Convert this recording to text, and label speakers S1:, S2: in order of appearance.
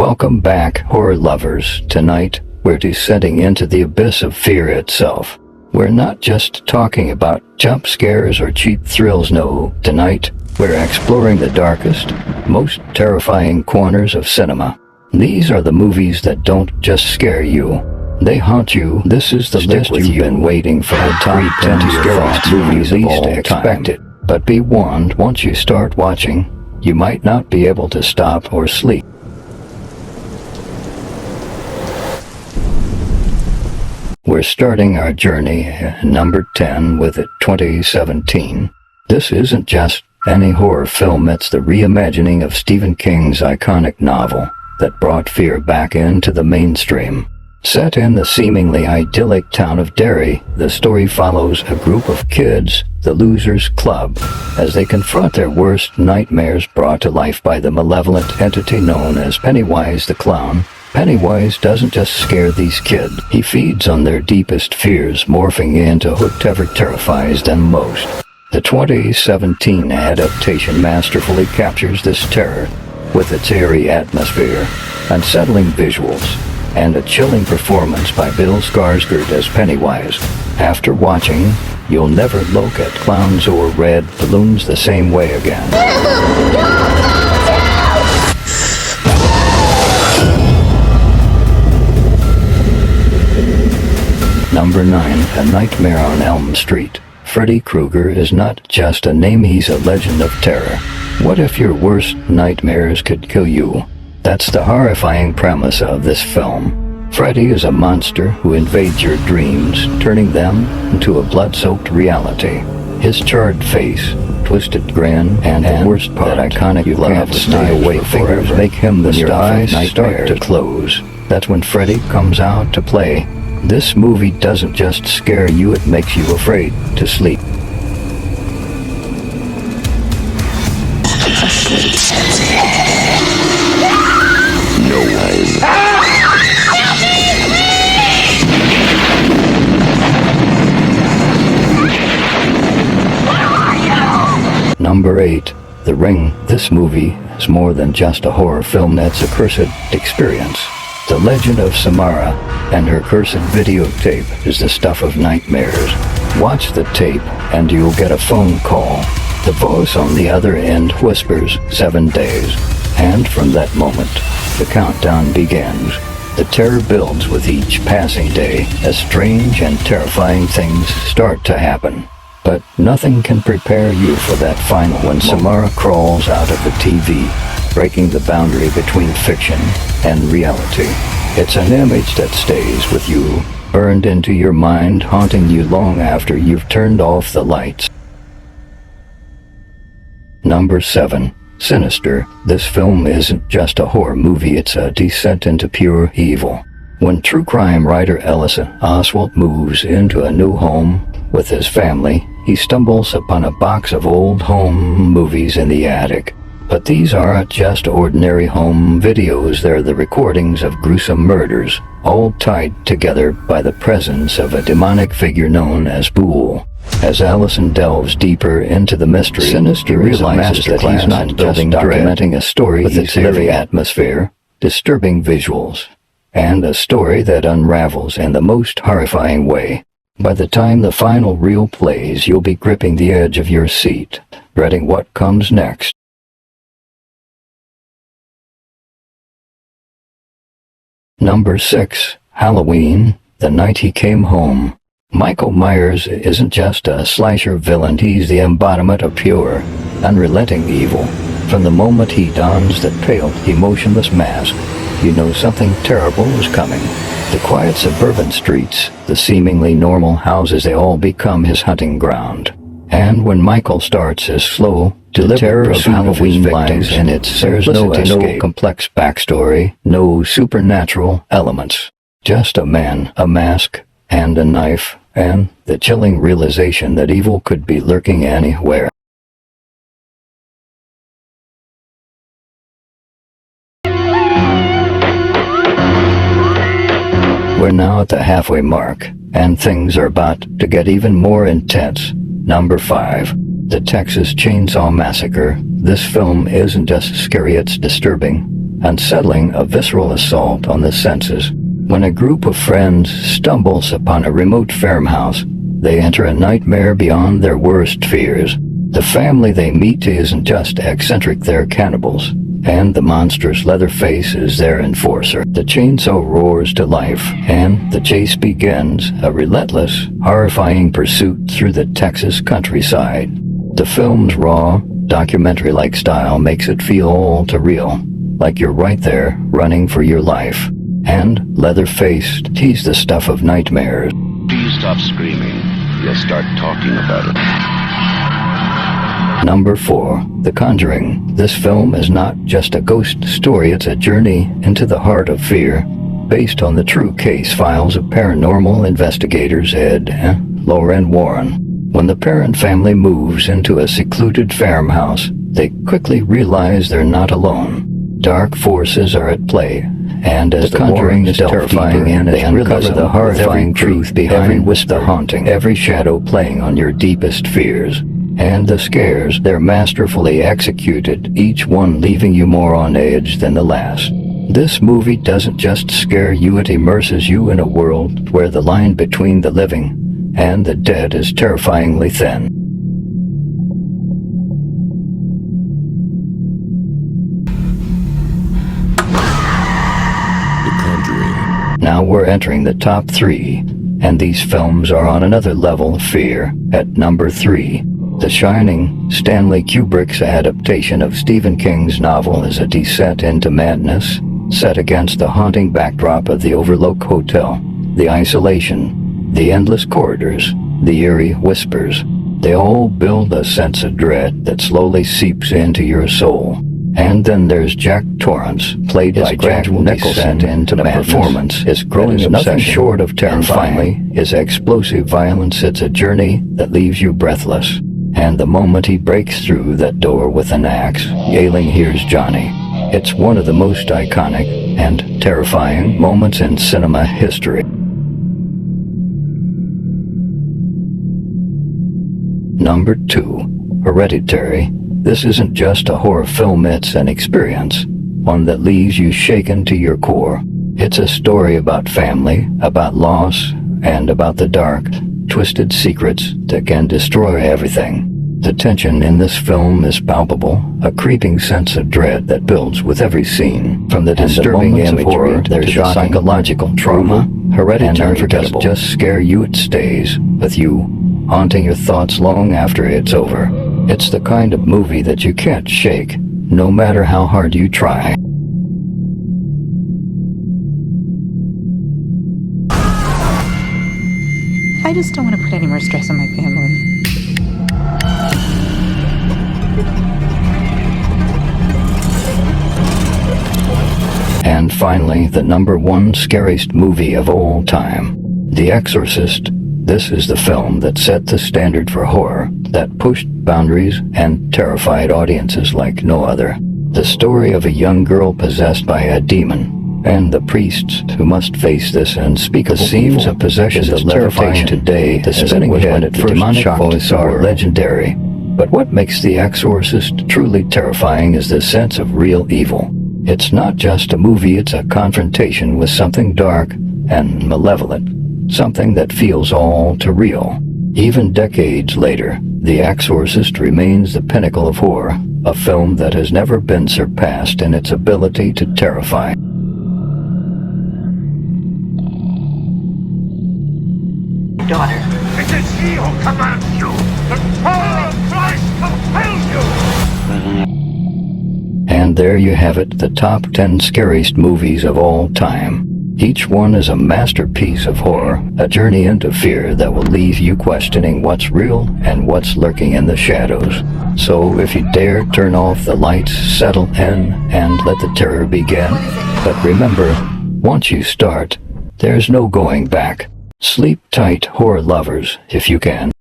S1: Welcome back, horror lovers. Tonight, we're descending into the abyss of fear itself. We're not just talking about jump scares or cheap thrills, no. Tonight, we're exploring the darkest, most terrifying corners of cinema. These are the movies that don't just scare you. They haunt you. This is the list you've been waiting for. The top 10 scariest movies of all expected. But be warned, once you start watching, you might not be able to stop or sleep. We're starting our journey at number 10 with it 2017. This isn't just any horror film, it's the reimagining of Stephen King's iconic novel that brought fear back into the mainstream. Set in the seemingly idyllic town of Derry, the story follows a group of kids, the Losers Club, as they confront their worst nightmares brought to life by the malevolent entity known as Pennywise the Clown. Pennywise doesn't just scare these kids, he feeds on their deepest fears, morphing into whatever terrifies them most. The 2017 adaptation masterfully captures this terror with its eerie atmosphere, unsettling visuals, and a chilling performance by Bill Skarsgård as Pennywise. After watching, you'll never look at clowns or red balloons the same way again. Number 9, A Nightmare on Elm Street. Freddy Krueger is not just a name, he's a legend of terror. What if your worst nightmares could kill you? That's the horrifying premise of this film. Freddy is a monster who invades your dreams, turning them into a blood-soaked reality. His charred face, twisted grin, and the worst part, that iconic you can't stay awake fingers make him when your eyes start to close. That's when Freddy comes out to play. This movie doesn't just scare you, it makes you afraid to sleep.
S2: No one.
S1: Number 8, The Ring. This movie is more than just a horror film, that's a cursed experience. The legend of Samara and her cursed videotape is the stuff of nightmares. Watch the tape and you'll get a phone call. The voice on the other end whispers 7 days. And from that moment, the countdown begins. The terror builds with each passing day as strange and terrifying things start to happen. But nothing can prepare you for that final when Samara crawls out of the TV, breaking the boundary between fiction and reality. It's an image that stays with you, burned into your mind, haunting you long after you've turned off the lights. Number 7, Sinister. This film isn't just a horror movie, it's a descent into pure evil. When true crime writer Ellison Oswalt moves into a new home with his family, he stumbles upon a box of old home movies in the attic. But these aren't just ordinary home videos, they're the recordings of gruesome murders, all tied together by the presence of a demonic figure known as Boole. As Allison delves deeper into the mystery, Sinister realizes that he's not just documenting a story, with its living atmosphere, disturbing visuals, and a story that unravels in the most horrifying way. By the time the final reel plays, you'll be gripping the edge of your seat, dreading what comes next. Number 6, Halloween, The Night He Came Home. Michael Myers isn't just a slasher villain, he's the embodiment of pure, unrelenting evil. From the moment he dons that pale, emotionless mask, you know something terrible is coming. The quiet suburban streets, the seemingly normal houses, they all become his hunting ground. And when Michael starts his slow, deliberate pursuit of Halloween lies in its simplicity, no complex backstory, no supernatural elements. Just a man, a mask, and a knife, and the chilling realization that evil could be lurking anywhere. We're now at the halfway mark, and things are about to get even more intense. Number 5, The Texas Chainsaw Massacre. This film isn't just scary, it's disturbing. unsettling, a visceral assault on the senses. When a group of friends stumbles upon a remote farmhouse, they enter a nightmare beyond their worst fears. The family they meet isn't just eccentric, they're cannibals, and the monstrous Leatherface is their enforcer. The chainsaw roars to life, and the chase begins, a relentless, horrifying pursuit through the Texas countryside. The film's raw, documentary-like style makes it feel all too real, like you're right there, running for your life. And Leatherface, he's the stuff of nightmares.
S2: Do you stop screaming? You'll start talking about it.
S1: Number 4. The Conjuring. This film is not just a ghost story, it's a journey into the heart of fear, based on the true case files of paranormal investigators Ed and Lauren Warren. When the parent family moves into a secluded farmhouse, they quickly realize they're not alone. Dark forces are at play, and as the Conjuring is terrifying in, they uncover the horrifying truth behind every whisper, the haunting, every shadow playing on your deepest fears. And the scares, they're masterfully executed, each one leaving you more on edge than the last. This movie doesn't just scare you, it immerses you in a world where the line between the living and the dead is terrifyingly thin. Now we're entering the top 3, and these films are on another level of fear. At number 3, The Shining. Stanley Kubrick's adaptation of Stephen King's novel is a descent into madness, set against the haunting backdrop of the Overlook Hotel. The isolation, the endless corridors, the eerie whispers, they all build a sense of dread that slowly seeps into your soul. And then there's Jack Torrance, played by Jack Nicholson, into the performance. His growing is nothing short of terrifying. And finally, his explosive violence, it's a journey that leaves you breathless. And the moment he breaks through that door with an axe, yelling, "Here's Johnny," it's one of the most iconic and terrifying moments in cinema history. Number 2, Hereditary. This isn't just a horror film, it's an experience, one that leaves you shaken to your core. It's a story about family, about loss, and about the dark, twisted secrets that can destroy everything. The tension in this film is palpable, a creeping sense of dread that builds with every scene. From the disturbing imagery to the psychological trauma, Hereditary doesn't just scare you, it stays with you, haunting your thoughts long after it's over. It's the kind of movie that you can't shake, no matter how hard you try.
S3: I just don't want to put any more stress on my family.
S1: And finally, the number 1 scariest movie of all time, The Exorcist. This is the film that set the standard for horror, that pushed boundaries and terrified audiences like no other. The story of a young girl possessed by a demon, and the priests who must face this unspeakable evil. The scenes of possession is terrifying today. The spinning head at first shocked are legendary. But what makes The Exorcist truly terrifying is the sense of real evil. It's not just a movie, it's a confrontation with something dark and malevolent. Something that feels all too real. Even decades later, The Exorcist remains the pinnacle of horror, a film that has never been surpassed in its ability to terrify.
S4: Daughter. It is he who commands you. The power of Christ compels you.
S1: And there you have it, the top 10 scariest movies of all time. Each one is a masterpiece of horror, a journey into fear that will leave you questioning what's real and what's lurking in the shadows. So if you dare, turn off the lights, settle in, and let the terror begin. But remember, once you start, there's no going back. Sleep tight, horror lovers, if you can.